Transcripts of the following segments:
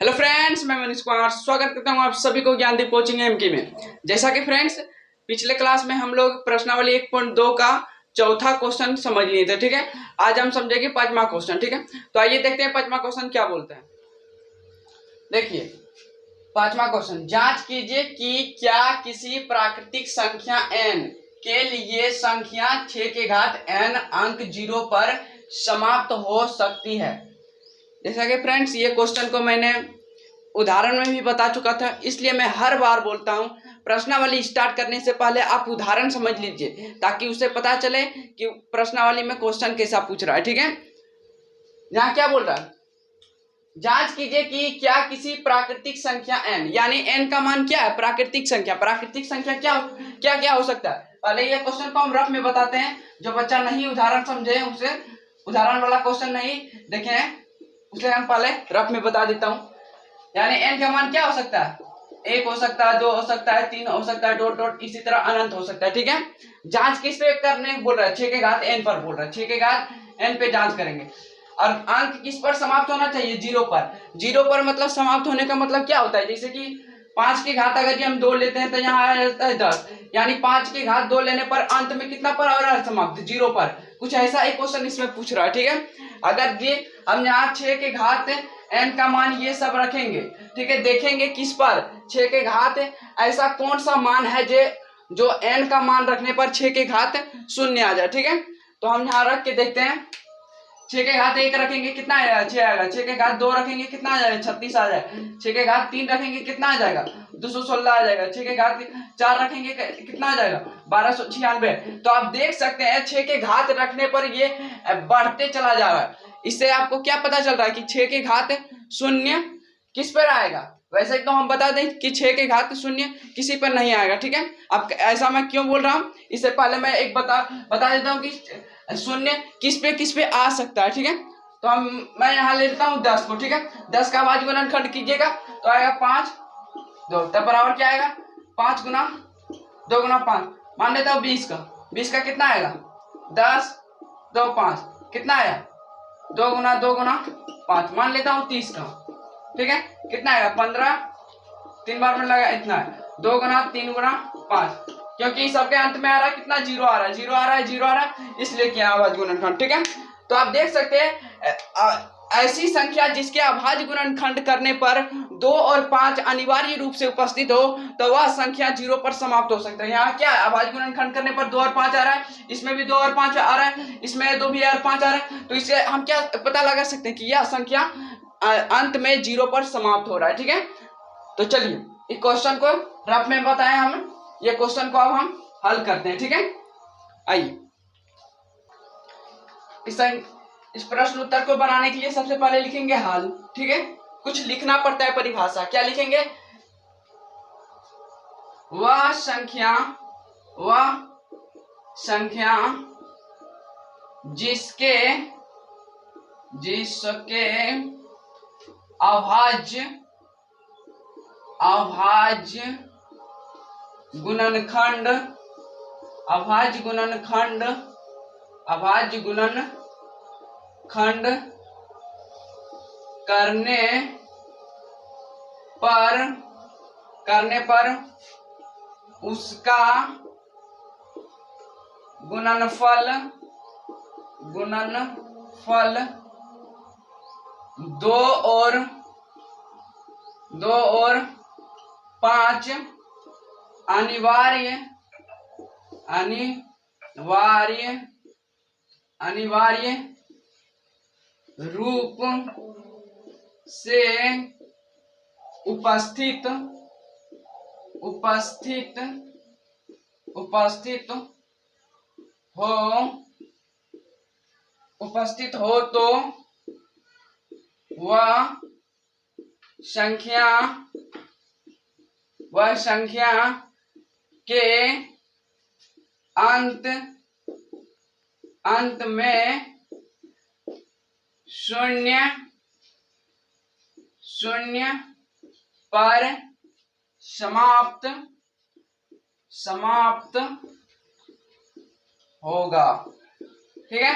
Hello friends, मैं मनीष कुमार स्वागत करता हूं आप सभी को ज्ञानदीप कोचिंग एमके में। जैसा कि फ्रेंड्स पिछले क्लास में हम लोग प्रश्नावली 1.2 का चौथा क्वेश्चन समझ लिए थे, ठीक है। आज हम समझेंगे पांचवा क्वेश्चन, ठीक है। तो आइए देखते हैं पांचवा क्वेश्चन क्या बोलते हैं। देखिए पांचवा क्वेश्चन, जांच कीजिए कि क्या किसी प्राकृतिक संख्या n के लिए संख्या 6 के घात n अंक 0 पर समाप्त हो सकती है। जैसा कि फ्रेंड्स ये क्वेश्चन को मैंने उदाहरण में भी बता चुका था, इसलिए मैं हर बार बोलता हूं प्रश्नावली स्टार्ट करने से पहले आप उदाहरण समझ लीजिए ताकि उसे पता चले कि प्रश्नावली में क्वेश्चन कैसा पूछ रहा है, ठीक है। यहां क्या बोल रहा है, जांच कीजिए कि क्या किसी प्राकृतिक संख्या n, यानी n का मान क्या है, प्राकृतिक संख्या। प्राकृतिक संख्या क्या क्या क्या हो सकता है। पहले ये क्वेश्चन को हम रफ में बताते हैं, जो बच्चा नहीं उदाहरण समझे उसे उदाहरण वाला क्वेश्चन नहीं देखे उसे हम पहले रफ में बता देता हूं। यानी n का मान क्या हो सकता है, 1 हो सकता है, 2 हो सकता है, 3 हो सकता है, डॉट डॉट इसी तरह अनंत हो सकता है, ठीक है। जांच किस पे करने बोल रहा है, 6 के घात n पर बोल रहा है, 6 के घात n पे जांच करेंगे। और अंक किस पर समाप्त होना चाहिए, 0 पर। 0 पर मतलब समाप्त होने का मतलब क्या होता है, जैसे कि 5 के घात अगर हम 2 लेते हैं तो यहाँ आ जाता है 10, यानी 5 के घात 2 लेने पर अंत में कितना पर हो रहा है, समाप्त 0 पर। कुछ ऐसा एक क्वेश्चन इसमें पूछ रहा है, ठीक है। अगर ये हम यहाँ 6 के घात n का मान ये सब रखेंगे, ठीक है, देखेंगे किस पर, 6 के घात ऐसा कौन सा मान है जो n का मान रखने पर 6 के घात 0 आ जाए, ठीक है। तो हम यहाँ रख के देखते हैं, 6 के घात 1 रखेंगे कितना आएगा, 6 आएगा। 6 के घात 2 रखेंगे कितना आ जाएगा, 36 आ जाएगा। 6 के घात 3 रखेंगे कितना आ जाएगा, 216 आ जाएगा। 6 के घात 4 रखेंगे कितना आ जाएगा, 1296। तो आप देख सकते हैं 6 के घात रखने पर ये बढ़ते चला जा रहा है। इससे आपको क्या पता चल रहा है कि 6 के घात 0 किस पर आएगा। वैसे तो हम बता दें कि 6 के घात 0 किसी पर नहीं आएगा, ठीक है। अब ऐसा मैं क्यों बोल रहा हूं, इससे पहले मैं एक बता देता हूं कि 0 किस पे आ सकता है, ठीक है। तो मैं यहाँ ले लेता हूँ 10 को, ठीक है। 10 का अभाज्य गुणनखंड कीजिएगा तो आएगा 5 2, तब बराबर क्या आएगा, 5 गुना 2 गुना 5, मान लेता हूँ 20 का। 20 का कितना आएगा, 10 2 5 कितना आया, 2 गुना 5, मान लेता हूँ 30 का, ठीक है। कितना आएगा 15, 3 बार में लगा इतना है, 2 गुना 3 गुना 5, क्योंकि सबके अंत में आ रहा है कितना, 0 आ रहा है, 0 आ रहा है, 0 आ रहा है, इसलिए किया अभाज्य गुणनखंड, ठीक है। तो आप देख सकते हैं ऐसी संख्या जिसके अभाज्य गुणनखंड करने पर 2 और 5 अनिवार्य रूप से उपस्थित हो तो वह संख्या 0 पर समाप्त हो सकता है। यहाँ क्या है, अभाज्य गुणनखंड करने पर 2 और 5 आ रहा है, इसमें भी 2 और 5 आ रहा है, इसमें 2 भी और 5 आ रहा है। तो इससे हम क्या पता लगा सकते हैं कि यह संख्या अंत में 0 पर समाप्त हो रहा है, ठीक है। तो चलिए इस क्वेश्चन को रफ में बताएं हम, ये क्वेश्चन को अब हम हल करते हैं, ठीक है। आइए इस प्रश्न उत्तर को बनाने के लिए सबसे पहले लिखेंगे हल, ठीक है। कुछ लिखना पड़ता है, परिभाषा क्या लिखेंगे, वह संख्या जिसके अभाज्य गुणनखंड करने पर उसका गुणनफल 2 और 5 अनिवार्य रूप से उपस्थित हो तो वह संख्या के अंत में शून्य पर समाप्त होगा, ठीक है।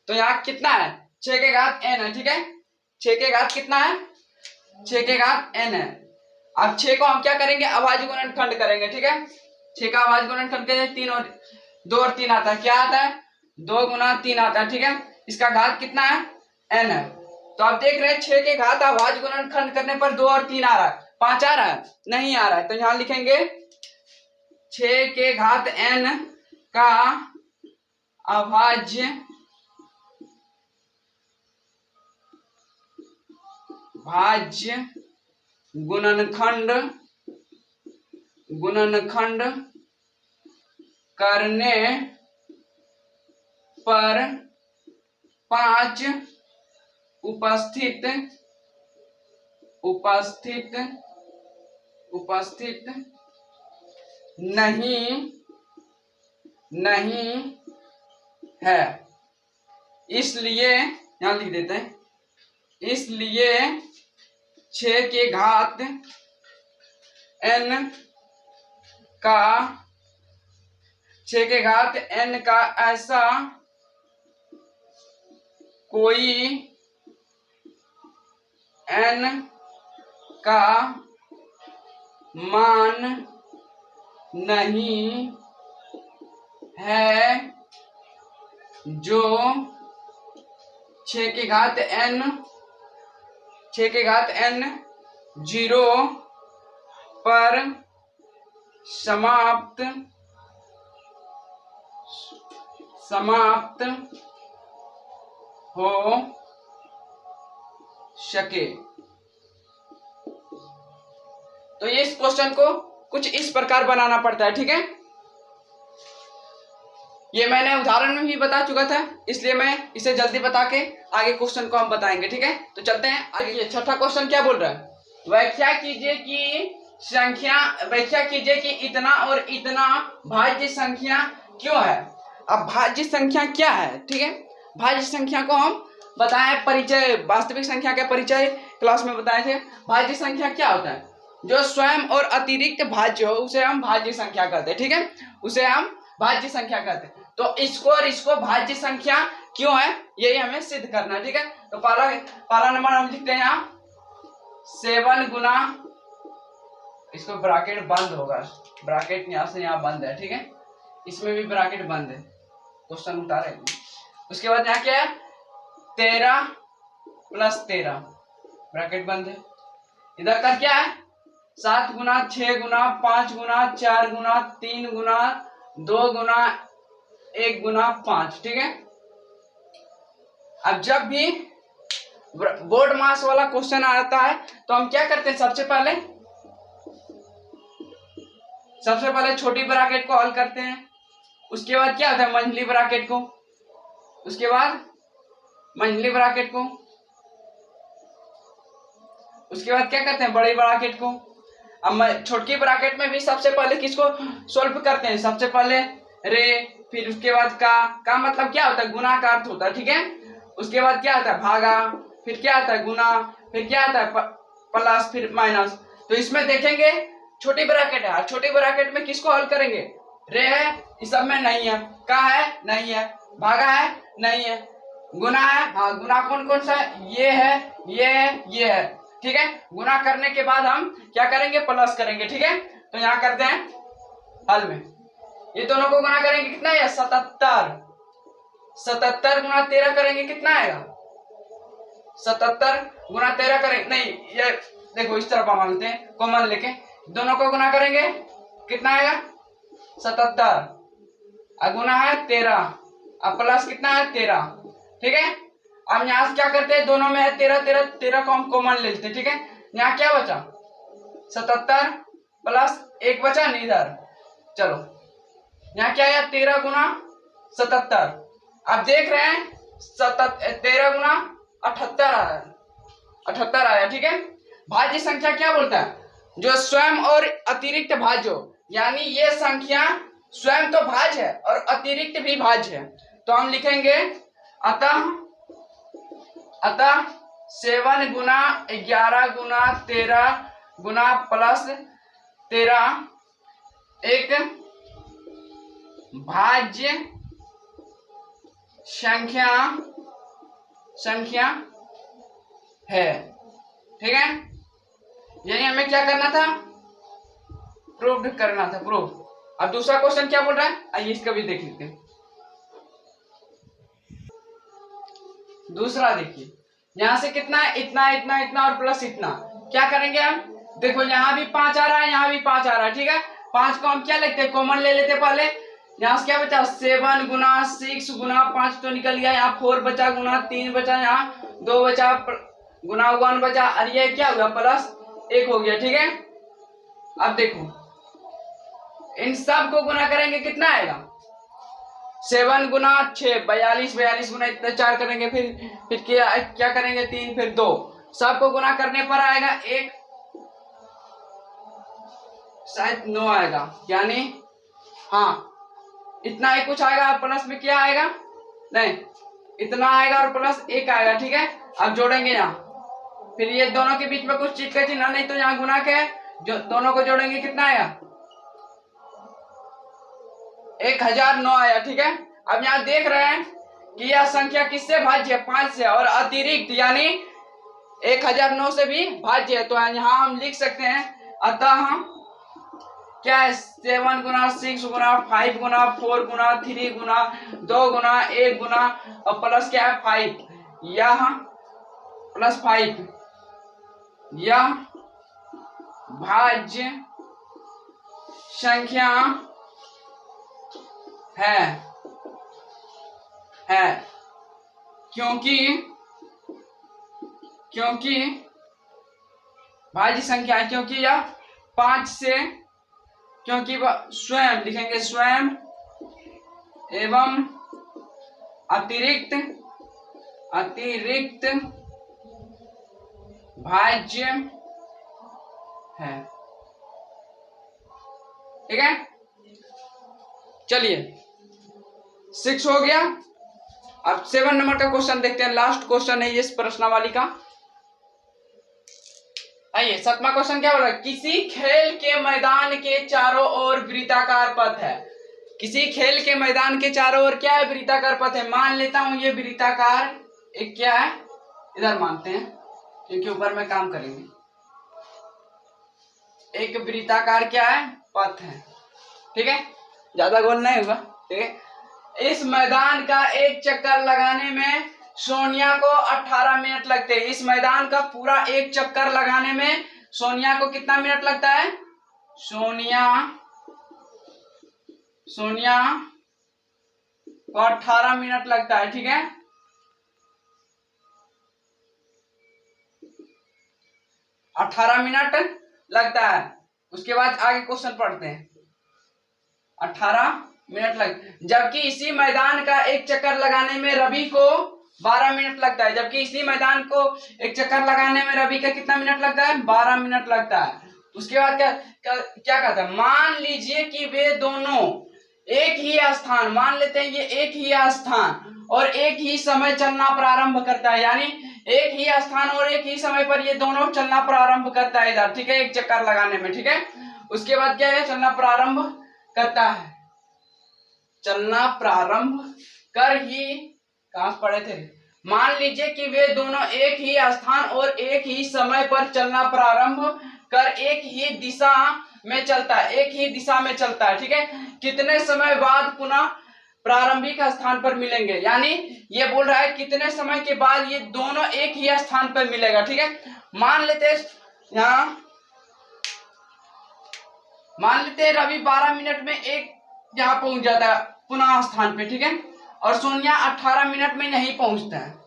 तो यहाँ कितना है, 6 के घात n है, ठीक है। 6 के घात कितना है, 6 के घात n है। अब 6 को हम क्या करेंगे, अभाज्य गुणनखंड करेंगे, ठीक है। 6 का अभाज्य गुणनखंड करेंगे, 3 और 2 और 3 आता है, क्या आता है, 2 गुना 3 आता है, ठीक है। इसका घात कितना है, n है। तो आप देख रहे हैं 6 के घात अभाज्य गुणनखंड करने पर 2 और 3 आ रहा है, 5 आ रहा है, नहीं आ रहा है। तो यहां लिखेंगे 6 के घात n का अभाज्य गुणनखंड करने पर 5 उपस्थित नहीं है। इसलिए यहां लिख देते हैं, इसलिए 6 के घात n का ऐसा कोई n का मान नहीं है जो 6 के घात n 0 पर समाप्त हो सके। तो ये इस क्वेश्चन को कुछ इस प्रकार बनाना पड़ता है, ठीक है। ये मैंने उदाहरण में भी बता चुका था, इसलिए मैं इसे जल्दी बता के आगे क्वेश्चन को हम बताएंगे, ठीक है। तो चलते हैं आगे। छठा क्वेश्चन क्या बोल रहा है, व्याख्या कीजिए कि इतना और इतना भाज्य संख्या क्यों है। अब भाज्य संख्या क्या है, ठीक है। भाज्य संख्या को हम बताए परिचय, वास्तविक संख्या का परिचय क्लास में बताए थे। भाज्य संख्या क्या होता है, जो स्वयं और अतिरिक्त भाज्य हो उसे हम भाज्य संख्या कहते हैं, ठीक है, उसे हम भाज्य संख्या कहते हैं। तो इसको और इसको भाज्य संख्या क्यों है, यही हमें सिद्ध करना है, ठीक है। तो पहला नंबर हम लिखते हैं यहाँ 7 गुना, इसको ब्रैकेट बंद होगा, ब्रैकेट यहाँ से यहाँ बंद है, ठीक है, इसमें भी ब्रैकेट बंद है, क्वेश्चन उतारे। उसके बाद यहाँ क्या है, 13 + 13, ब्रैकेट बंद है। इधर का क्या है, 7 गुना 6 गुना 5 गुना 4 गुना 3 गुना 2 गुना 1 गुना 5, ठीक है। अब जब भी बोर्ड मास वाला क्वेश्चन आता है तो हम क्या करते हैं, सबसे पहले छोटी ब्रैकेट को हल करते हैं। उसके बाद क्या होता है, मंझली ब्रैकेट को, उसके बाद मंझली ब्रैकेट को, उसके बाद क्या करते हैं, बड़ी ब्रैकेट को। अब छोटी ब्रैकेट में भी सबसे पहले किसको सॉल्व करते हैं, सबसे पहले रे, फिर उसके बाद का मतलब क्या होता है, गुना का अर्थ होता है, ठीक है। उसके बाद क्या आता है, भागा, फिर क्या आता है, गुना, फिर क्या आता है, प्लस, फिर माइनस। तो इसमें देखेंगे छोटी ब्रैकेट है, छोटी ब्रैकेट में किसको हल करेंगे, रे है, इस सब में नहीं है, का है, नहीं है, भागा है, नहीं है, गुना है, हाँ, गुना कौन कौन सा है, ये है, ये है, ये है, ठीक है। गुना करने के बाद हम क्या करेंगे, प्लस करेंगे, ठीक है। तो यहाँ करते हैं हल में, ये दोनों को गुना करेंगे, कितना है, 77, 77 गुना 13 करेंगे, कितना आएगा, 77 गुना 13 करेंगे, नहीं, ये देखो इस तरफ मानते हैं, कॉमन लेके दोनों को गुना करेंगे, कितना आएगा, 77, गुना है 13, अब प्लस कितना है, 13, ठीक है। अब यहाँ से क्या करते हैं, दोनों में है 13 13, 13 को हम कॉमन ले लेते हैं, ठीक है। यहाँ क्या बचा, 77 प्लस 1 बचा नहीं इधर, चलो यहाँ क्या है, 13 गुना 77, अब देख रहे हैं 13 गुना 78 आया, 78 आया, ठीक है। भाज्य संख्या क्या बोलता है, जो स्वयं और अतिरिक्त भाज्य हो, यानी ये संख्या स्वयं तो भाज्य है और अतिरिक्त भी भाज्य है। तो हम लिखेंगे अतः 7 गुना 11 गुना 13 गुना प्लस 13 एक भाज्य संख्या है, ठीक है। यानी हमें क्या करना था, प्रूव करना था, प्रूव। अब दूसरा क्वेश्चन क्या बोल रहा है, आइए इसका भी देख लेते हैं। दूसरा देखिए, यहां से कितना है, इतना इतना इतना और प्लस इतना। क्या करेंगे हम, देखो यहाँ भी 5 आ रहा है, यहाँ भी 5 आ रहा है, ठीक है। 5 को हम क्या लिखते हैं, कॉमन ले लेते पहले। यहाँ से क्या बचा, 7 गुना 6 गुना 5 तो निकल गया, यहाँ 4 बचा, गुना 3 बचा, यहाँ 2 बचा, गुना 1 बचा, और ये क्या हुआ, प्लस 1 हो गया, ठीक है। अब देखो इन सब को गुना करेंगे, कितना आएगा, 7 गुना 6 42, 42 गुना इतना 4 करेंगे, फिर क्या करेंगे, 3, फिर 2, सबको गुना करने पर आएगा 1, शायद 9 आएगा, यानी हाँ इतना ही कुछ आएगा, प्लस में क्या आएगा, नहीं इतना आएगा और प्लस 1 आएगा, ठीक है। अब जोड़ेंगे यहाँ, फिर ये दोनों के बीच में कुछ चीज का चिन्ह नहीं, तो यहाँ गुना के जो दोनों को जोड़ेंगे, कितना आएगा, 1009 आया, ठीक है। अब यहाँ देख रहे हैं कि यह संख्या किससे भाज्य है, 5 से, और अतिरिक्त यानी 1009 से भी भाज्य है, तो यहाँ हम लिख सकते हैं, अतः हम क्या है, 7 गुना 6 गुना 5 गुना 4 गुना 3 गुना 2 गुना 1 गुना और प्लस क्या है 5, यह प्लस 5 यह भाज्य संख्या है क्योंकि भाज्य संख्या है, क्योंकि यह 5 से, क्योंकि वह स्वयं लिखेंगे, स्वयं एवं अतिरिक्त भाज्य है, ठीक है। चलिए 6 हो गया। अब 7 नंबर का क्वेश्चन देखते हैं, लास्ट क्वेश्चन है ये इस प्रश्नावली का। आइए 7वां क्वेश्चन क्या बोल रहा है, किसी खेल के मैदान के चारों ओर वृत्ताकार पथ है। किसी खेल के मैदान के चारों ओर क्या है, वृत्ताकार पथ है। मान लेता हूं ये वृत्ताकार एक क्या है, इधर मानते हैं क्योंकि ऊपर में काम करेंगे, एक वृत्ताकार क्या है, पथ है, ठीक है, ज्यादा गोल नहीं होगा, ठीक है। इस मैदान का एक चक्कर लगाने में सोनिया को 18 मिनट लगते हैं। इस मैदान का पूरा एक चक्कर लगाने में सोनिया को कितना मिनट लगता है, सोनिया को 18 मिनट लगता है, ठीक है। 18 मिनट लगता है। उसके बाद आगे क्वेश्चन पढ़ते हैं, 18 मिनट जबकि इसी मैदान का एक चक्कर लगाने में रवि को 12 मिनट लगता है। जबकि इसी मैदान को एक चक्कर लगाने में रवि का कितना मिनट लगता है, 12 मिनट लगता है। उसके बाद क्या कहता है, मान लीजिए कि वे दोनों एक ही स्थान, मान लेते हैं ये एक ही स्थान और एक ही समय चलना प्रारंभ करता है, यानी एक ही स्थान और एक ही समय पर ये दोनों चलना प्रारंभ करता है इधर, ठीक है, एक चक्कर लगाने में, ठीक है। उसके बाद क्या है, चलना प्रारंभ करता है, चलना प्रारंभ कर ही, कहां पढ़े थे, मान लीजिए कि वे दोनों एक ही स्थान और एक ही समय पर चलना प्रारंभ कर एक ही दिशा में चलता है, ठीक है। कितने समय बाद पुनः प्रारंभिक स्थान पर मिलेंगे, यानी ये बोल रहा है कितने समय के बाद ये दोनों एक ही स्थान पर मिलेगा, ठीक है। मान लेते हैं रवि 12 मिनट में एक यहाँ पहुंच जाता है पुनः स्थान पे, ठीक है, और सोनिया 18 मिनट में नहीं पहुंचता है,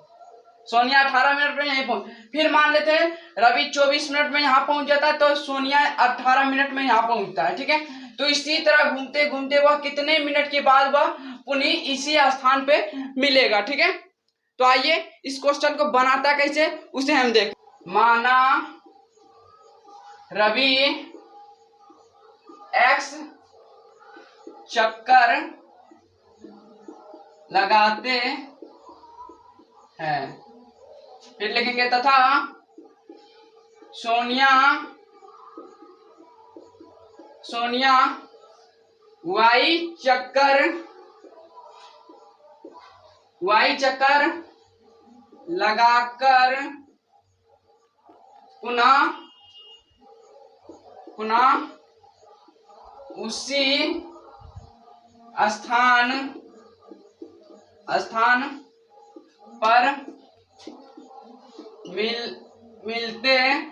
सोनिया 18 मिनट में यहीं पहुंच, फिर मान लेते हैं रवि 24 मिनट में यहाँ पहुंच जाता है, तो सोनिया 18 मिनट में यहाँ पहुंचता है, ठीक है। तो इसी तरह घूमते घूमते वह कितने मिनट के बाद वह पुनः इसी स्थान पे मिलेगा, ठीक है। तो आइए इस क्वेश्चन को बनाता कैसे उसे हम देख। माना रवि x चक्कर लगाते हैं, फिर लिखेंगे तथा सोनिया y चक्कर लगाकर पुनः पुनः उसी स्थान पर मिलते हैं।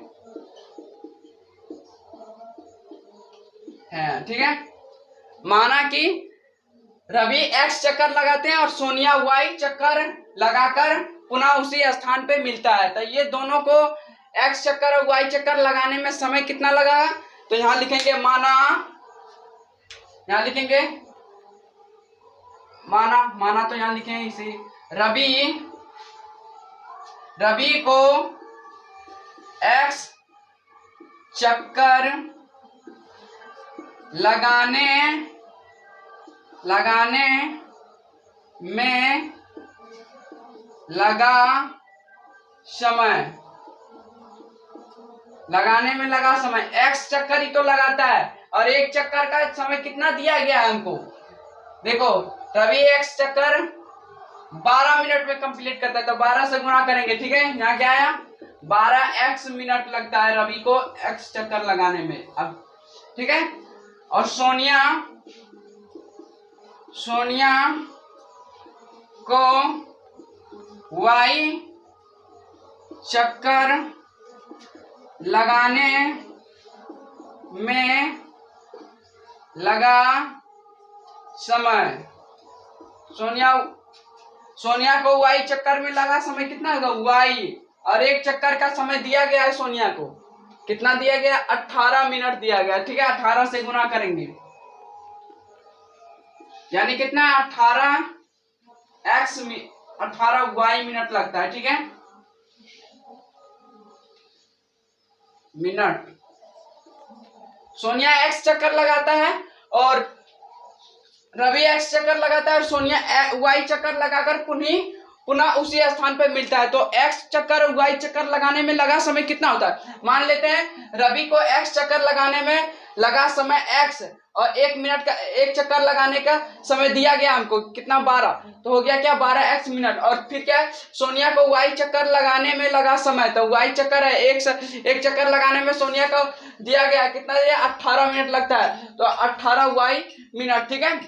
ठीक है, माना कि रवि एक्स चक्कर लगाते हैं और सोनिया वाई चक्कर लगाकर पुनः उसी स्थान पे मिलता है, तो ये दोनों को एक्स चक्कर और वाई चक्कर लगाने में समय कितना लगा? तो यहां लिखेंगे माना, यहां लिखेंगे माना तो यहां लिखेंगे इसी रवि को एक्स चक्कर लगाने में लगा समय, एक्स चक्कर ही तो लगाता है और एक चक्कर का समय कितना दिया गया है हमको? देखो, रवि एक्स चक्कर 12 मिनट में कंप्लीट करता है, तो 12 से गुणा करेंगे। ठीक है, यहाँ क्या आया? 12x मिनट लगता है रवि को एक्स चक्कर लगाने में। अब ठीक है, और सोनिया को वाई चक्कर लगाने में लगा समय, सोनिया को वाई चक्कर में लगा समय कितना होगा? वाई, और एक चक्कर का समय दिया गया है सोनिया को, कितना दिया गया? 18 मिनट दिया गया। ठीक है, 18 से गुना करेंगे, यानी कितना? 18 वाई मिनट लगता है। ठीक है, मिनट। सोनिया एक्स चक्कर लगाता है और रवि एक्स चक्कर लगाता है और सोनिया वाई चक्कर लगाकर पुनः उसी स्थान पर मिलता है, तो एक्स चक्कर और वाई चक्कर लगाने में लगा समय कितना होता है? मान लेते हैं रवि को एक्स चक्कर लगाने में लगा समय एक्स, और एक मिनट का एक चक्कर लगाने का समय दिया गया हमको कितना? 12, तो हो गया क्या? 12x minute. और फिर क्या? सोनिया को वाई चक्कर लगाने में लगा समय, तो वाई चक्कर है एक चक्कर लगाने में सोनिया को दिया गया कितना? 18 मिनट लगता है, तो 18 वाई मिनट। ठीक है,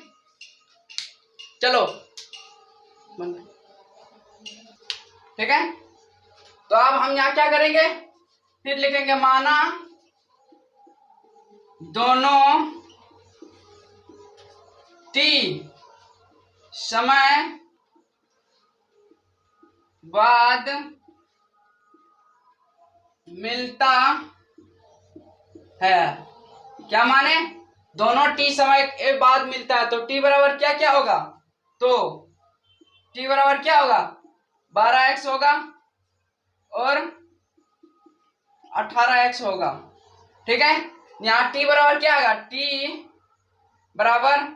चलो ठीक है, तो अब हम यहाँ क्या करेंगे? फिर लिखेंगे माना दोनों टी समय बाद मिलता है। क्या माने? दोनों टी समय के बाद मिलता है, तो टी बराबर क्या क्या होगा? तो टी बराबर क्या होगा? 12x होगा और 18x होगा। ठीक है, यहाँ टी बराबर क्या होगा? टी बराबर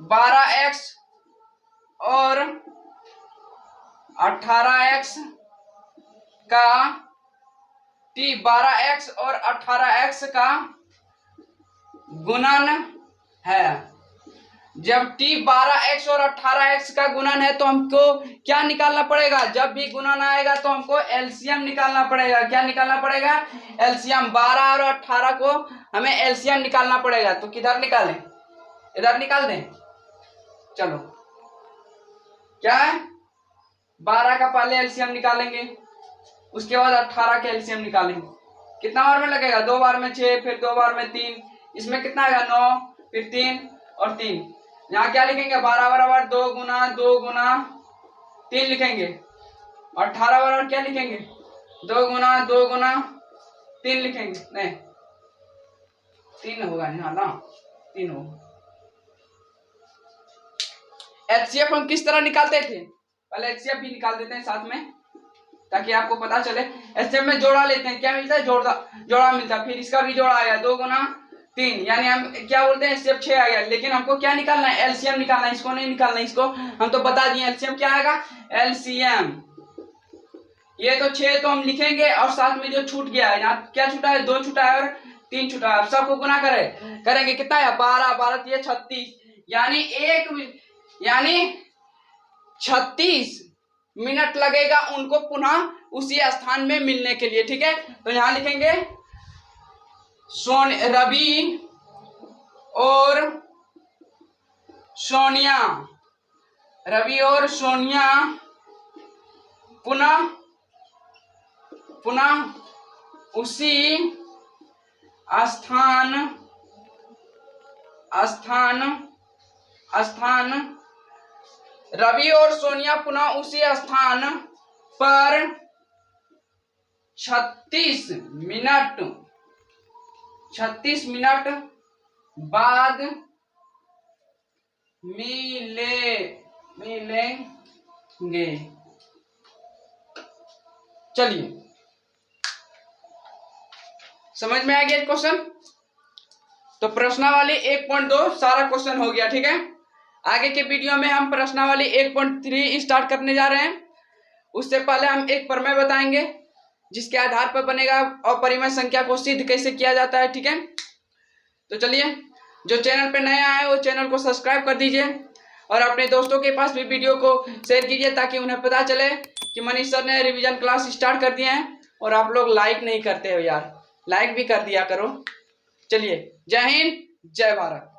12x और 18x का, टी 12x और 18x का गुणन है। जब t 12x और 18x का गुणन है तो हमको क्या निकालना पड़ेगा? जब भी गुणन आएगा तो हमको एलसीएम निकालना पड़ेगा। क्या निकालना पड़ेगा? एलसीएम। 12 और 18 को हमें एलसीएम निकालना पड़ेगा, तो किधर निकालें? इधर निकाल दें। चलो, क्या है? 12 का पहले एलसीएम निकालेंगे, उसके बाद 18 का एलसीएम निकालेंगे। कितना बार में लगेगा? 2 बार में 6, फिर 2 बार में 3, इसमें कितना आएगा? 9, फिर 3 और 3। यहाँ क्या लिखेंगे? 12 बराबर 2 गुना 3 लिखेंगे, और 18 बराबर क्या लिखेंगे? 2 गुना 3 लिखेंगे। नहीं, 3 होगा यहाँ ना, 3 होगा। एचसीएफ हम किस तरह निकालते थे? पहले एचसीएफ भी निकाल देते हैं साथ में, ताकि आपको पता चले। एचसीएफ में जोड़ा लेते हैं, क्या मिलता है? जोड़ा मिलता है। फिर इसका भी जोड़ा आया 2 गुना 3, यानी हम क्या बोलते हैं? एचसीएफ 6 आ गया। लेकिन हमको क्या निकालना है? एलसीएम निकालना है। इसको नहीं निकालना है, इसको हम तो बता दिए। एलसीएम क्या आएगा? एलसीएम। ये तो 6 तो हम लिखेंगे, और साथ में जो छूट गया है, यहाँ क्या छूटा है? 2 छूटा है और 3 छूटा है। अब सबको गुना करेंगे कितना है? 12 12 36, यानी 36 मिनट लगेगा उनको पुनः उसी स्थान में मिलने के लिए। ठीक है, तो यहां लिखेंगे रवि और सोनिया, रवि और सोनिया पुनः उसी स्थान रवि और सोनिया पुनः उसी स्थान पर 36 मिनट बाद मिलेंगे। चलिए, समझ में आ गया क्वेश्चन। तो प्रश्नावली 1.2 सारा क्वेश्चन हो गया। ठीक है, आगे के वीडियो में हम प्रश्नावली 1.3 स्टार्ट करने जा रहे हैं। उससे पहले हम एक प्रमेय बताएंगे जिसके आधार पर बनेगा अपरिमेय संख्या को सिद्ध कैसे किया जाता है। ठीक है, तो चलिए, जो चैनल पे नया है वो चैनल को सब्सक्राइब कर दीजिए और अपने दोस्तों के पास भी वीडियो को शेयर कीजिए ताकि उन्हें पता चले कि मनीष सर ने रिवीजन क्लास स्टार्ट कर दिए हैं। और आप लोग लाइक नहीं करते हो यार, लाइक भी कर दिया करो। चलिए, जय हिंद, जय भारत।